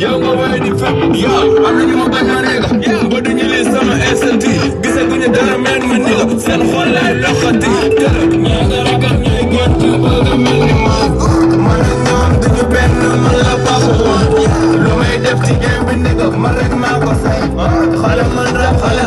Yow nga woy di fépp yow am na ñu ma bañ a réega ba duñu lis sama SLT gise guñu dara mel ma ni la seen xol laay loxati tëra ñee nga ragal ñooy gént bëgg a mel ni man man ak ñoom duñu benn man la papa woon lu may def ci game bi ni nga man rek maa ko say xale man rap xale